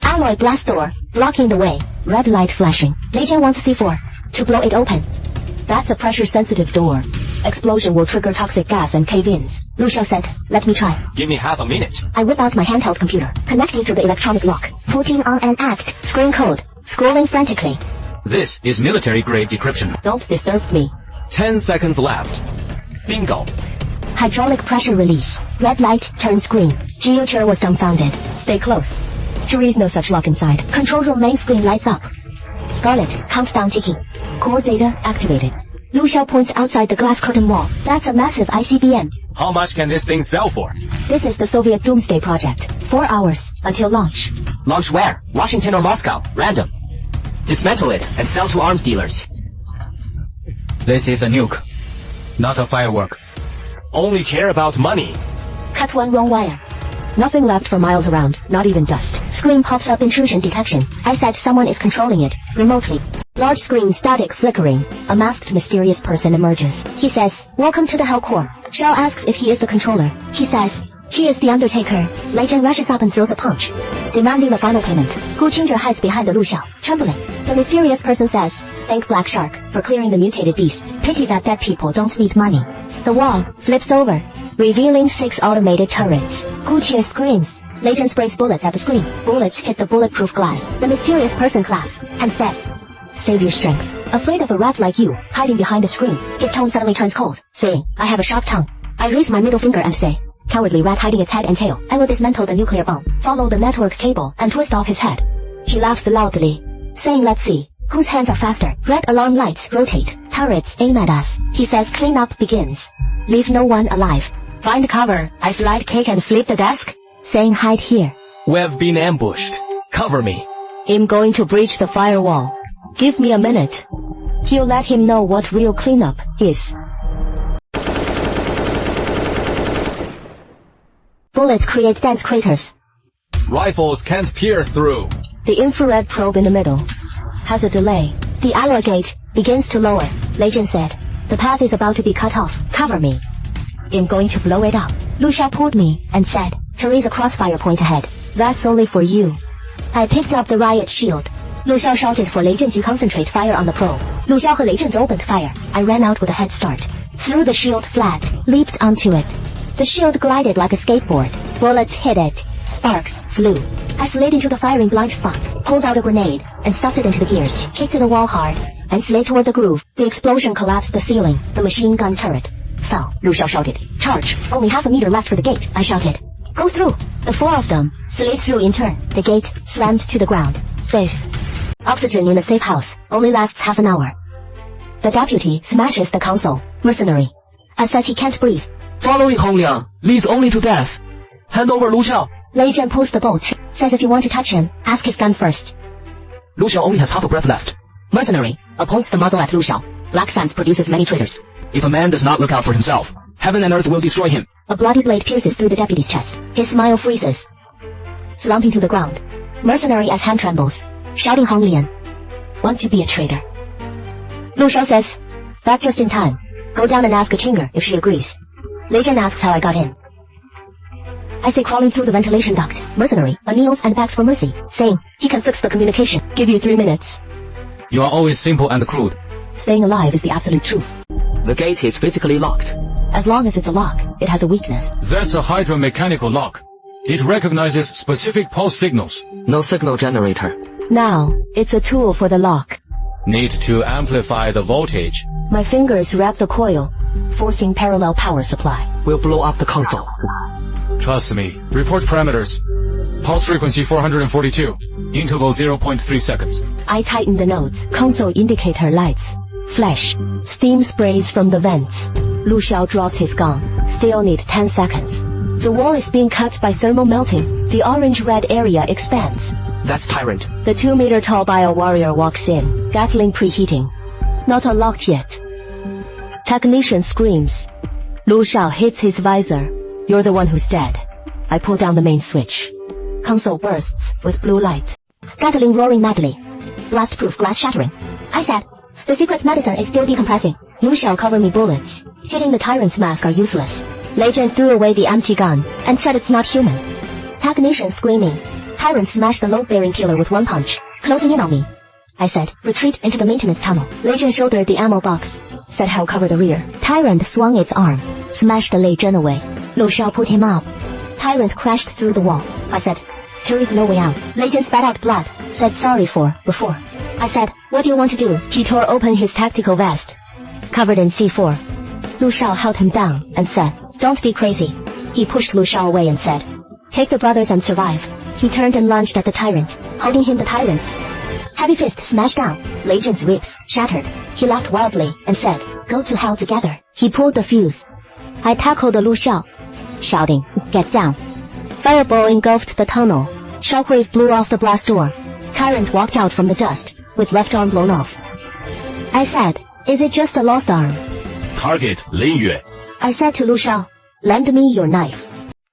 Alloy blast door, blocking the way. Red light flashing. Legend wants C4 to blow it open. That's a pressure-sensitive door. Explosion will trigger toxic gas and cave-ins. Lu Xiao said, "Let me try." Give me half a minute. I whip out my handheld computer, connecting to the electronic lock, putting on an act, screen code, scrolling frantically. This is military-grade decryption. Don't disturb me. 10 seconds left. Bingo. Hydraulic pressure release. Red light turns green. Gu Qing'er was dumbfounded. Stay close. There is no such lock inside. Control room main screen lights up. Scarlet, countdown ticking. Core data activated. Lu Xiao points outside the glass curtain wall. That's a massive ICBM. How much can this thing sell for? This is the Soviet Doomsday Project. 4 hours until launch. Launch where? Washington or Moscow? Random. Dismantle it and sell to arms dealers. This is a nuke, not a firework. Only care about money. Cut one wrong wire. Nothing left for miles around, not even dust. Screen pops up intrusion detection. I said someone is controlling it, remotely. Large screen static flickering. A masked mysterious person emerges. He says, "Welcome to the Hell Core." Xiao asks if he is the controller. He says, "He is the Undertaker." Legend rushes up and throws a punch, demanding the final payment. Gu Qing'er hides behind the Lu Xiao, trembling. The mysterious person says, "Thank Black Shark for clearing the mutated beasts. Pity that dead people don't need money." The wall flips over, revealing 6 automated turrets. Gu Qing'er screams. Legend sprays bullets at the screen. Bullets hit the bulletproof glass. The mysterious person claps and says, "Save your strength." Afraid of a rat like you, hiding behind the screen, his tone suddenly turns cold, saying, "I have a sharp tongue." I raise my middle finger and say, "Cowardly rat hiding its head and tail. I will dismantle the nuclear bomb, follow the network cable, and twist off his head." He laughs loudly, saying, "Let's see whose hands are faster." Red alarm lights rotate. Turrets aim at us. He says cleanup begins. Leave no one alive. Find cover. I slide cake and flip the desk, saying hide here. We've been ambushed. Cover me. I'm going to breach the firewall. Give me a minute. He'll let him know what real cleanup is. Bullets create dense craters. Rifles can't pierce through. The infrared probe in the middle has a delay. The alloy gate begins to lower. Legend said, "The path is about to be cut off. Cover me. I'm going to blow it up." Lu Xiao pulled me and said, "There is a crossfire point ahead. That's only for you." I picked up the riot shield. Lu Xiao shouted for Legend to concentrate fire on the probe. Lu Xiao and Legend opened fire. I ran out with a head start. Threw the shield flat, leaped onto it. The shield glided like a skateboard. Bullets hit it. Sparks flew. I slid into the firing blind spot, pulled out a grenade, and stuffed it into the gears, kicked the wall hard, and slid toward the groove. The explosion collapsed the ceiling. The machine gun turret fell. Lu Xiao shouted, "Charge! Only half a meter left for the gate." I shouted, "Go through!" The 4 of them slid through in turn. The gate slammed to the ground. Safe. Oxygen in the safe house only lasts half an hour. The deputy smashes the console. Mercenary. Says he can't breathe. Following Hong Liang leads only to death. Hand over Lu Xiao. Legend pulls the bolt. Says if you want to touch him, ask his gun first. Lu Xiao only has half a breath left. Mercenary, appoints the muzzle at Lu Xiao. Black sands produces many traitors. If a man does not look out for himself, heaven and earth will destroy him. A bloody blade pierces through the deputy's chest. His smile freezes. Slumping to the ground. Mercenary as hand trembles. Shouting Hong Lian. Want to be a traitor. Lu Xiao says, back just in time. Go down and ask Gu Qing'er if she agrees. Lei Zhen asks how I got in. I say crawling through the ventilation duct. Mercenary, kneels and begs for mercy, saying, he conflicts the communication. Give you 3 minutes. You are always simple and crude. Staying alive is the absolute truth. The gate is physically locked. As long as it's a lock, it has a weakness. That's a hydromechanical lock. It recognizes specific pulse signals. No signal generator. Now, it's a tool for the lock. Need to amplify the voltage. My fingers wrap the coil, forcing parallel power supply. We'll blow up the console. Trust me. Report parameters. Pulse frequency 442. Interval 0.3 seconds. I tighten the nodes. Console indicator lights. Flash. Steam sprays from the vents. Lu Xiao draws his gun. Still need 10 seconds. The wall is being cut by thermal melting. The orange-red area expands. That's Tyrant. The 2-meter-tall bio-warrior walks in, Gatling preheating. Not unlocked yet. Technician screams. Lu Xiao hits his visor. You're the one who's dead. I pull down the main switch. Console bursts with blue light. Gatling roaring madly. Blast-proof glass shattering. I said, the secret medicine is still decompressing. Lu Xiao cover me bullets. Hitting the tyrant's mask are useless. Lei Zhen threw away the empty gun and said it's not human. Technician screaming. Tyrant smashed the load-bearing killer with one punch, closing in on me. I said, retreat into the maintenance tunnel. Lei Zhen shouldered the ammo box. Said he'll cover the rear. Tyrant swung its arm, smashed Lei Zhen away. Lu Xiao put him up. Tyrant crashed through the wall. I said, there is no way out. Lei Zhen spat out blood, said sorry for before. I said, what do you want to do? He tore open his tactical vest, covered in C4. Lu Xiao held him down and said, don't be crazy. He pushed Lu Xiao away and said, take the brothers and survive. He turned and lunged at the tyrant, holding him the tyrant's heavy fist smashed down. Lei Zhen's ribs shattered. He laughed wildly and said, go to hell together. He pulled the fuse. I tackled Lu Xiao, shouting, get down. Fireball engulfed the tunnel. Shockwave blew off the blast door. Tyrant walked out from the dust, with left arm blown off. I said, is it just a lost arm? Target, Lin Yue. I said to Lu Xiao, lend me your knife.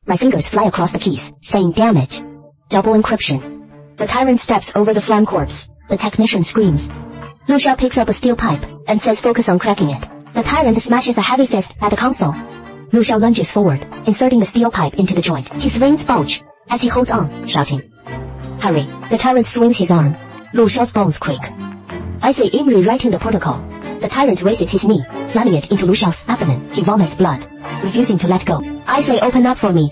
My fingers fly across the keys, saying damn it. Double encryption. The tyrant steps over the flame corpse. The technician screams. Lu Xiao picks up a steel pipe and says focus on cracking it. The tyrant smashes a heavy fist at the console. Lu Xiao lunges forward, inserting the steel pipe into the joint. His veins bulge as he holds on, shouting. Hurry. The tyrant swings his arm. Lu Xiao's bones creak. I say Imri writing the protocol. The tyrant raises his knee, slamming it into Lu Xiao's abdomen. He vomits blood, refusing to let go. I say open up for me.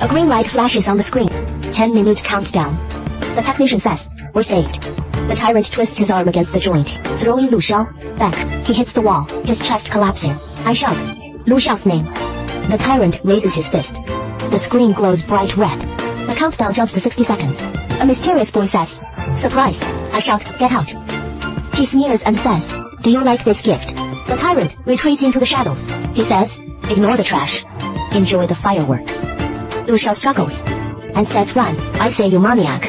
A green light flashes on the screen. 10-minute countdown. The technician says, we're saved. The tyrant twists his arm against the joint, throwing Lu Xiao back. He hits the wall, his chest collapsing. I shout, Lu Xiao's name. The tyrant raises his fist. The screen glows bright red. The countdown jumps to 60 seconds. A mysterious voice says, surprise. I shout, get out. He sneers and says, do you like this gift? The tyrant retreats into the shadows. He says, ignore the trash. Enjoy the fireworks. Lu Xiao struggles and says run. I say you maniac.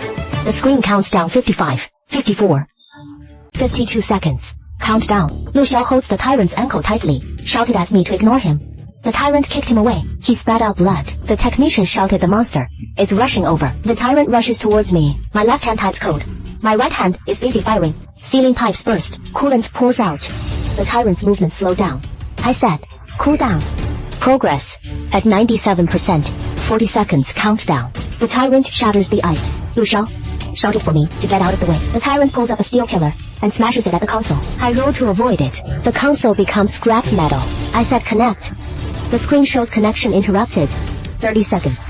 The screen counts down 55, 54, 52 seconds. Countdown. Lu Xiao holds the tyrant's ankle tightly, shouted at me to ignore him. The tyrant kicked him away. He spat out blood. The technician shouted the monster is rushing over. The tyrant rushes towards me. My left hand types code. My right hand is busy firing. Sealing pipes burst. Coolant pours out. The tyrant's movement slowed down. I said, cool down. Progress at 97%. 40 seconds countdown. The tyrant shatters the ice. Lu Xiao shouted for me to get out of the way. The tyrant pulls up a steel pillar and smashes it at the console. I roll to avoid it. The console becomes scrap metal. I said connect. The screen shows connection interrupted. 30 seconds.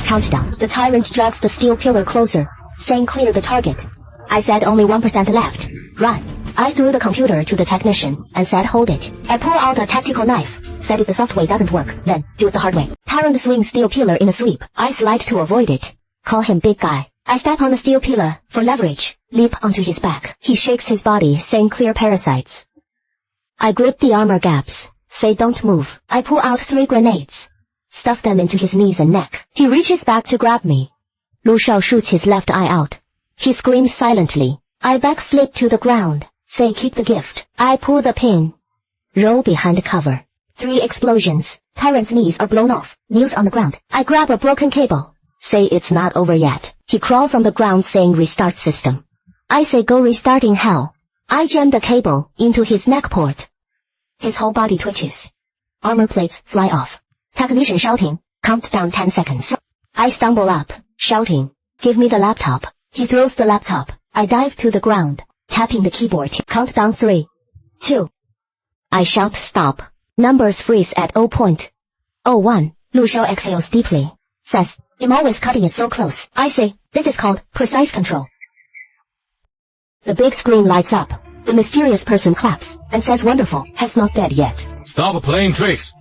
Countdown. The tyrant drags the steel pillar closer, saying clear the target. I said only 1% left. Run. I threw the computer to the technician and said hold it. I pull out a tactical knife. Said if the soft way doesn't work, then do it the hard way. Tyrant swings steel pillar in a sweep. I slide to avoid it. Call him big guy. I step on the steel pillar for leverage. Leap onto his back. He shakes his body, saying clear parasites. I grip the armor gaps. Say don't move. I pull out 3 grenades. Stuff them into his knees and neck. He reaches back to grab me. Lu Xiao shoots his left eye out. He screams silently. I backflip to the ground. Say keep the gift. I pull the pin. Roll behind the cover. 3 explosions. Tyrant's knees are blown off. Kneels on the ground. I grab a broken cable. Say it's not over yet. He crawls on the ground saying restart system. I say go restarting hell. I jam the cable into his neck port. His whole body twitches. Armor plates fly off. Technician shouting, count down 10 seconds. I stumble up, shouting, give me the laptop. He throws the laptop. I dive to the ground, tapping the keyboard. Count down 3, 2. I shout stop. Numbers freeze at 0.01. Lu Xiao exhales deeply. Says, I'm always cutting it so close. I say, this is called precise control. The big screen lights up. The mysterious person claps and says wonderful, has not dead yet. Stop playing tricks.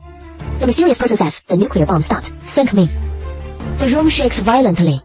The mysterious person says, the nuclear bomb stopped. Sink me. The room shakes violently.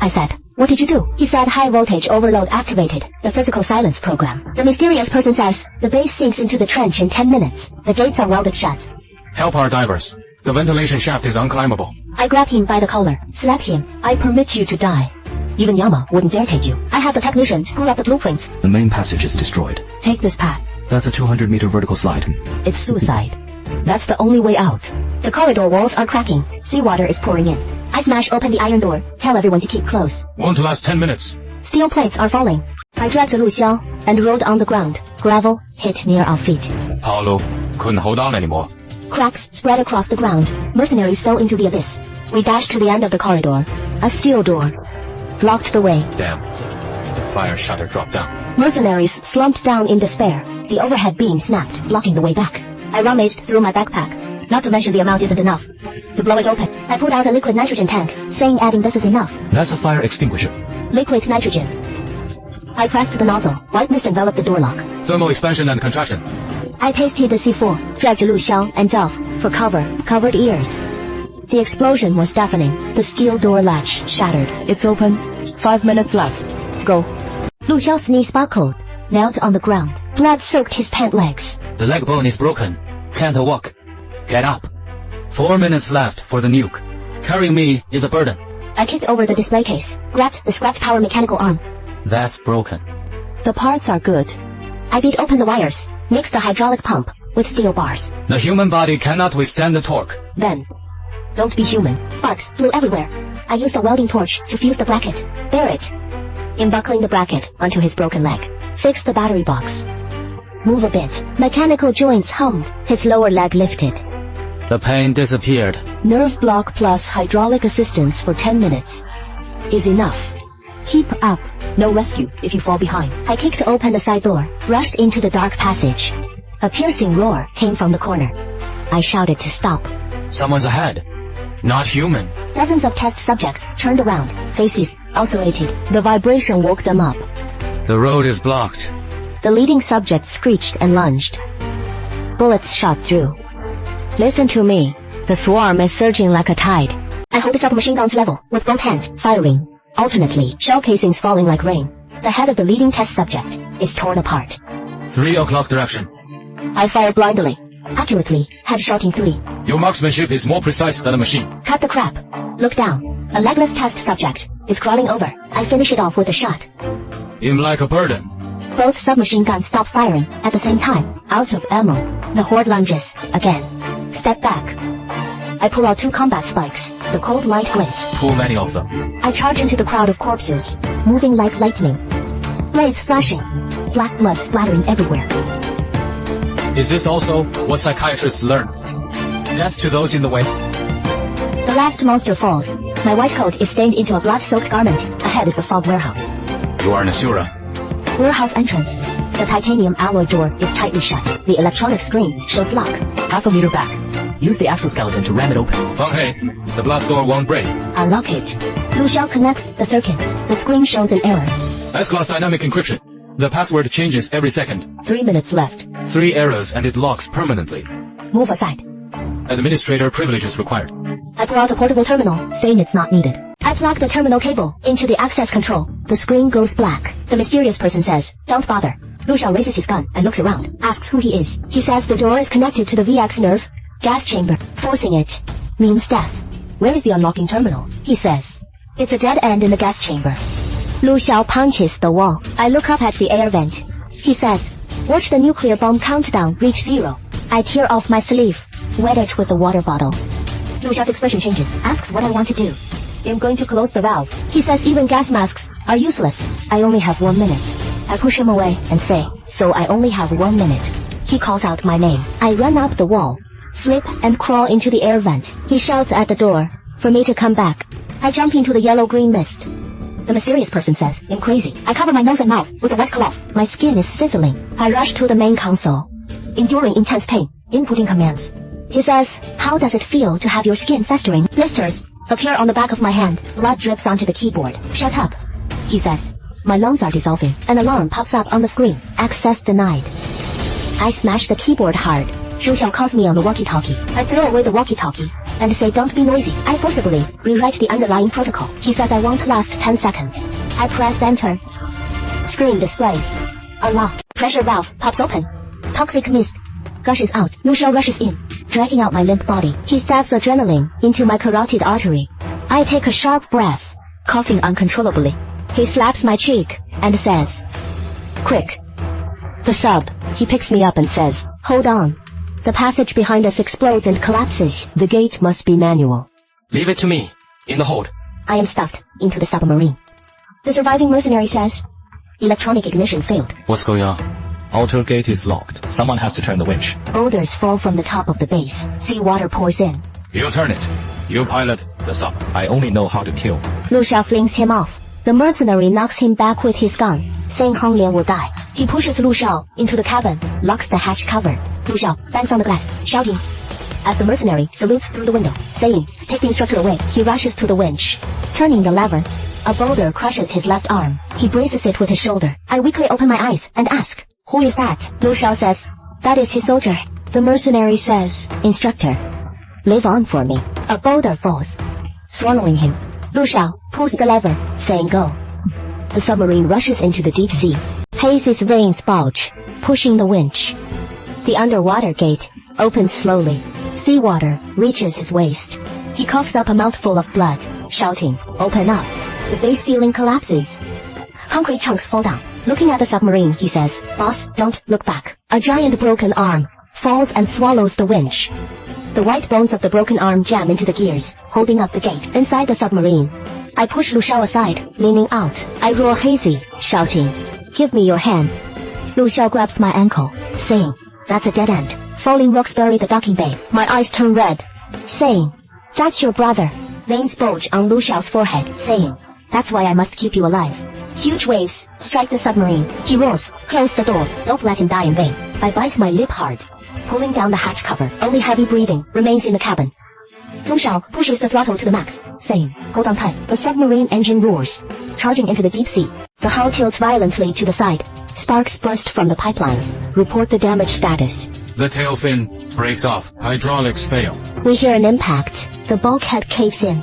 I said, what did you do? He said high voltage overload activated the physical silence program. The mysterious person says, the base sinks into the trench in 10 minutes. The gates are welded shut. Help our divers. The ventilation shaft is unclimbable. I grab him by the collar, slap him. I permit you to die. Even Yama wouldn't dare take you. I have the technician pull up the blueprints. The main passage is destroyed. Take this path. That's a 200-meter vertical slide. It's suicide. That's the only way out. The corridor walls are cracking. Seawater is pouring in. I smash open the iron door. Tell everyone to keep close. Won't last 10 minutes. Steel plates are falling. I dragged Lu Xiao and rolled on the ground. Gravel hit near our feet. Paolo couldn't hold on anymore. Cracks spread across the ground. Mercenaries fell into the abyss. We dashed to the end of the corridor. A steel door blocked the way. Damn. The fire shutter dropped down. Mercenaries slumped down in despair. The overhead beam snapped, blocking the way back. I rummaged through my backpack. Not to mention the amount isn't enough. To blow it open, I pulled out a liquid nitrogen tank, saying adding this is enough. That's a fire extinguisher. Liquid nitrogen. I pressed the nozzle. White mist enveloped the door lock. Thermal expansion and contraction. I pasted the C4, dragged Lu Xiao and Dove for covered ears. The explosion was deafening. The steel door latch shattered. It's open. 5 minutes left. Go. Lu Xiao's knees buckled, knelt on the ground. Blood soaked his pant legs. The leg bone is broken. Can't walk. Get up. 4 minutes left for the nuke. Carrying me is a burden. I kicked over the display case, grabbed the scratch power mechanical arm. That's broken. The parts are good. I beat open the wires, mixed the hydraulic pump with steel bars. The human body cannot withstand the torque. Then, don't be human. Sparks flew everywhere. I used a welding torch to fuse the bracket. Bear it. In buckling the bracket onto his broken leg. Fix the battery box. Move a bit. Mechanical joints hummed. His lower leg lifted. The pain disappeared. Nerve block plus hydraulic assistance for 10 minutes. Is enough. Keep up. No rescue if you fall behind. I kicked open the side door, rushed into the dark passage. A piercing roar came from the corner. I shouted to stop. Someone's ahead. Not human. Dozens of test subjects turned around, faces ulcerated. The vibration woke them up. The road is blocked. The leading subject screeched and lunged. Bullets shot through. Listen to me. The swarm is surging like a tide. I hold the submachine guns level, with both hands, firing. Alternately, shell casings falling like rain. The head of the leading test subject is torn apart. 3 o'clock direction. I fire blindly. Accurately, headshotting 3. Your marksmanship is more precise than a machine. Cut the crap. Look down. A legless test subject is crawling over. I finish it off with a shot. Him like a burden. Both submachine guns stop firing at the same time. Out of ammo. The horde lunges. Again. Step back. I pull out 2 combat spikes. The cold light glints. Too many of them. I charge into the crowd of corpses, moving like lightning. Blades flashing. Black blood splattering everywhere. Is this also what psychiatrists learn? Death to those in the way. The last monster falls. My white coat is stained into a blood-soaked garment. Ahead is the fog warehouse. You are Nasura. Warehouse entrance. The titanium alloy door is tightly shut. The electronic screen shows lock. Half a meter back. Use the exoskeleton to ram it open. Feng Hei, the blast door won't break. Unlock it. Lu Xiao connects the circuits. The screen shows an error. S-class dynamic encryption. The password changes every second. 3 minutes left. 3 errors and it locks permanently. Move aside. Administrator privileges required. I pull out a portable terminal, saying it's not needed. I plug the terminal cable into the access control. The screen goes black. The mysterious person says, don't bother. Lu Xiao raises his gun and looks around, asks who he is. He says the door is connected to the VX nerve gas chamber. Forcing it means death. Where is the unlocking terminal? He says. It's a dead end in the gas chamber. Lu Xiao punches the wall. I look up at the air vent. He says, watch the nuclear bomb countdown reach 0. I tear off my sleeve, wet it with the water bottle. Lu Xiao's expression changes, asks what I want to do. I'm going to close the valve. He says even gas masks are useless. I only have 1 minute. I push him away and say, so I only have 1 minute. He calls out my name. I run up the wall, flip and crawl into the air vent. He shouts at the door for me to come back. I jump into the yellow-green mist. The mysterious person says, I'm crazy. I cover my nose and mouth with a wet cloth. My skin is sizzling. I rush to the main console, enduring intense pain, inputting commands. He says, how does it feel to have your skin festering? Blisters appear on the back of my hand. Blood drips onto the keyboard. Shut up, he says. My lungs are dissolving. An alarm pops up on the screen. Access denied. I smash the keyboard hard. Zhu Xiao calls me on the walkie-talkie. I throw away the walkie-talkie and say don't be noisy. I forcibly rewrite the underlying protocol. He says I won't last 10 seconds. I press enter. Screen displays. Unlocked. Pressure valve pops open. Toxic mist gushes out. Lu Xiao rushes in, dragging out my limp body. He stabs adrenaline into my carotid artery. I take a sharp breath, coughing uncontrollably. He slaps my cheek and says, quick. The sub. He picks me up and says, hold on. The passage behind us explodes and collapses. The gate must be manual. Leave it to me. In the hold. I am stuffed into the submarine. The surviving mercenary says, electronic ignition failed. What's going on? Outer gate is locked. Someone has to turn the winch. Boulders fall from the top of the base. Seawater pours in. You turn it. You pilot the sub. I only know how to kill. Lu Xiao flings him off. The mercenary knocks him back with his gun, saying Hong Lian will die. He pushes Lu Xiao into the cabin, locks the hatch cover. Lu Xiao bangs on the glass, shouting. As the mercenary salutes through the window, saying, take the instructor away, he rushes to the winch. Turning the lever, a boulder crushes his left arm. He braces it with his shoulder. I weakly open my eyes and ask, who is that? Lu Xiao says, that is his soldier. The mercenary says, instructor, live on for me. A boulder falls, swallowing him. Lu Xiao pulls the lever, saying go. The submarine rushes into the deep sea. Haze's veins bulge, pushing the winch. The underwater gate opens slowly. Seawater reaches his waist. He coughs up a mouthful of blood, shouting, open up. The base ceiling collapses. Concrete chunks fall down. Looking at the submarine, he says, boss, don't look back. A giant broken arm falls and swallows the winch. The white bones of the broken arm jam into the gears, holding up the gate inside the submarine. I push Lu Xiao aside, leaning out. I roar Hazy, shouting, give me your hand. Lu Xiao grabs my ankle, saying, that's a dead end. Falling rocks bury the docking bay. My eyes turn red, saying, that's your brother. Veins bulge on Lu Xiao's forehead, saying, that's why I must keep you alive. Huge waves strike the submarine. He roars, close the door, don't let him die in vain. I bite my lip hard, pulling down the hatch cover. Only heavy breathing remains in the cabin. Zhu Xiao pushes the throttle to the max, saying, hold on tight. The submarine engine roars, charging into the deep sea. The hull tilts violently to the side. Sparks burst from the pipelines. Report the damage status. The tail fin breaks off. Hydraulics fail. We hear an impact. The bulkhead caves in.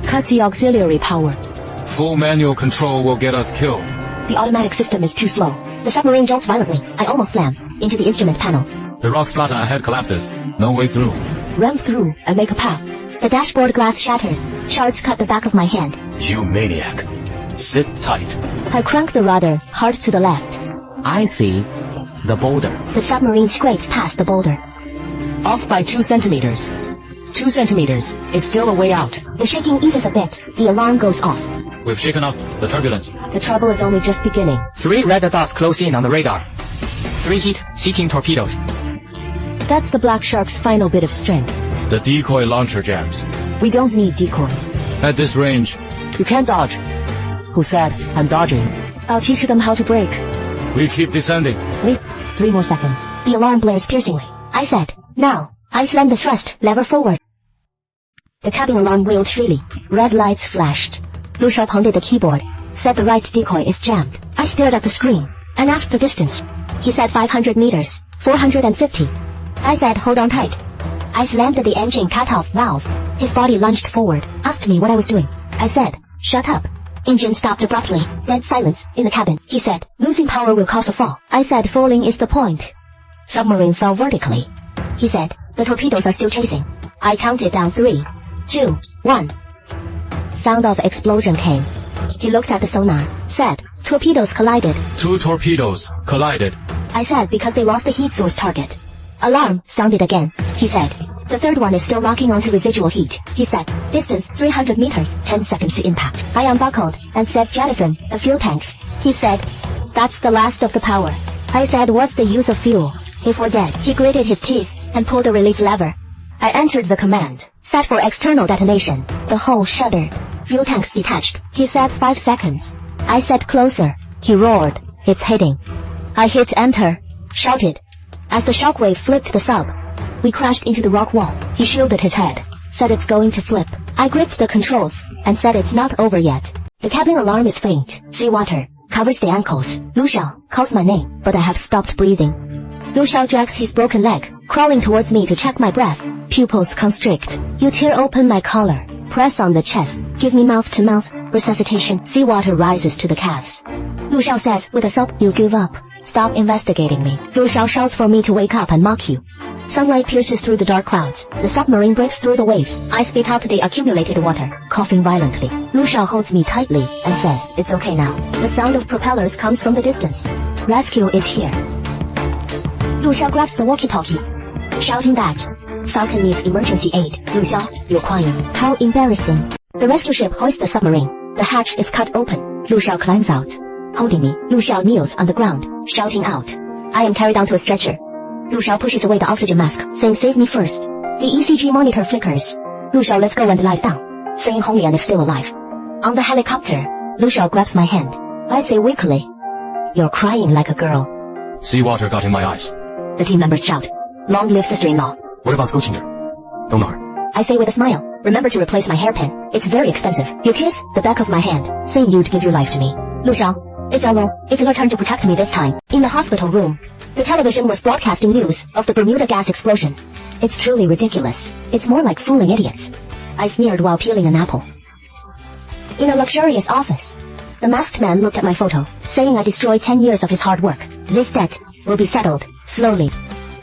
Cut the auxiliary power. Full manual control will get us killed. The automatic system is too slow. The submarine jolts violently. I almost slam into the instrument panel. The rock strata ahead collapses. No way through. Ram through and make a path. The dashboard glass shatters. Shards cut the back of my hand. You maniac. Sit tight. I crank the rudder hard to the left. I see the boulder. The submarine scrapes past the boulder. Off by 2 centimeters. 2 centimeters is still a way out. The shaking eases a bit. The alarm goes off. We've shaken off the turbulence. The trouble is only just beginning. 3 red dots close in on the radar. 3 heat-seeking torpedoes. That's the Black Shark's final bit of strength. The decoy launcher jams. We don't need decoys. At this range, You can't dodge. Who said I'm dodging? I'll teach them how to brake. we keep descending. Wait, 3 more seconds. The alarm blares piercingly. I said, now. I slammed the thrust lever forward. The cabin alarm wailed shrilly. Red lights flashed. Lu Xiao pounded the keyboard, said the right decoy is jammed. I stared at the screen and asked the distance. He said 500 meters, 450. I said hold on tight. I slammed the engine cut-off valve. His body lunged forward, asked me what I was doing. I said, shut up. Engine stopped abruptly. Dead silence in the cabin. He said, losing power will cause a fall. I said falling is the point. Submarine fell vertically. He said, the torpedoes are still chasing. I counted down 3, 2, 1. Sound of explosion came. He looked at the sonar, said, torpedoes collided. 2 torpedoes collided. I said because they lost the heat source target. Alarm sounded again. He said, the third one is still locking onto residual heat. He said, distance 300 meters, 10 seconds to impact. I unbuckled and said jettison the fuel tanks. He said, that's the last of the power. I said, what's the use of fuel if we're dead? He gritted his teeth and pulled the release lever. I entered the command, set for external detonation. The hull shuddered. Fuel tanks detached. He said 5 seconds. I said closer. He roared, it's hitting. I hit enter, shouted. As the shockwave flipped the sub, we crashed into the rock wall. He shielded his head, said it's going to flip. I gripped the controls and said it's not over yet. The cabin alarm is faint. Seawater covers the ankles. Lu Xiao calls my name, but I have stopped breathing. Lu Xiao drags his broken leg, crawling towards me to check my breath. Pupils constrict. You tear open my collar, press on the chest, give me mouth-to-mouth resuscitation. Seawater rises to the calves. Lu Xiao says with a sob, you give up. Stop investigating me. Lu Xiao shouts for me to wake up and mock you. Sunlight pierces through the dark clouds. The submarine breaks through the waves. I spit out the accumulated water, coughing violently. Lu Xiao holds me tightly and says, it's okay now. The sound of propellers comes from the distance. Rescue is here. Lu Xiao grabs the walkie-talkie, shouting back, Falcon needs emergency aid. Lu Xiao, you're crying. How embarrassing. The rescue ship hoists the submarine. The hatch is cut open. Lu Xiao climbs out. Holding me, Lu Xiao kneels on the ground, shouting out. I am carried onto a stretcher. Lu Xiao pushes away the oxygen mask, saying save me first. The ECG monitor flickers. Lu Xiao lets go and lies down, saying Hong Lian is still alive. On the helicopter, Lu Xiao grabs my hand. I say weakly, you're crying like a girl. Seawater got in my eyes. The team members shout, long live sister-in-law. What about Gu Qing'er? Don't know her. I say with a smile, remember to replace my hairpin. It's very expensive. You kiss the back of my hand, saying you'd give your life to me. Lu Xiao, it's Elo. It's your turn to protect me this time. In the hospital room, the television was broadcasting news of the Bermuda gas explosion. It's truly ridiculous. It's more like fooling idiots. I sneered while peeling an apple. In a luxurious office, the masked man looked at my photo, saying I destroyed 10 years of his hard work. This debt will be settled, slowly.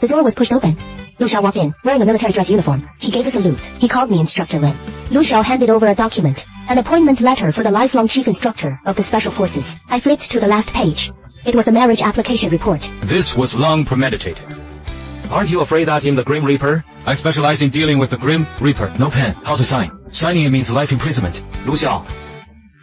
The door was pushed open. Lu Xiao walked in, wearing a military dress uniform. He gave a salute. He called me Instructor Lin. Lu Xiao handed over a document, an appointment letter for the lifelong chief instructor of the Special Forces. I flipped to the last page. It was a marriage application report. This was long premeditated. Aren't you afraid that him the Grim Reaper? I specialize in dealing with the Grim Reaper. No pen. How to sign? Signing it means life imprisonment. Lu Xiao,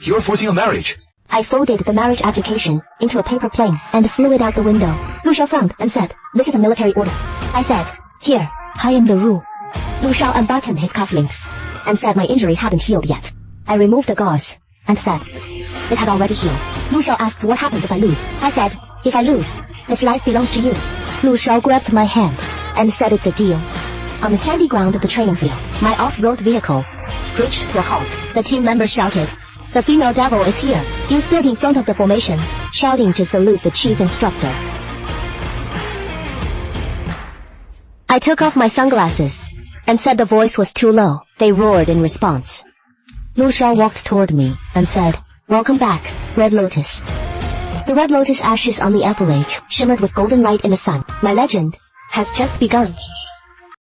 you're forcing a marriage. I folded the marriage application into a paper plane and threw it out the window. Lu Xiao frowned and said, this is a military order. I said, here, I am the rule. Lu Xiao unbuttoned his cufflinks and said my injury hadn't healed yet. I removed the gauze and said, it had already healed. Lu Xiao asked what happens if I lose. I said, if I lose, this life belongs to you. Lu Xiao grabbed my hand and said it's a deal. On the sandy ground of the training field, my off-road vehicle screeched to a halt. The team members shouted, the female devil is here. You stood in front of the formation, shouting to salute the chief instructor. I took off my sunglasses and said the voice was too low. They roared in response. Lu Xiao walked toward me and said, welcome back, Red Lotus. The Red Lotus ashes on the empalage shimmered with golden light in the sun. My legend has just begun.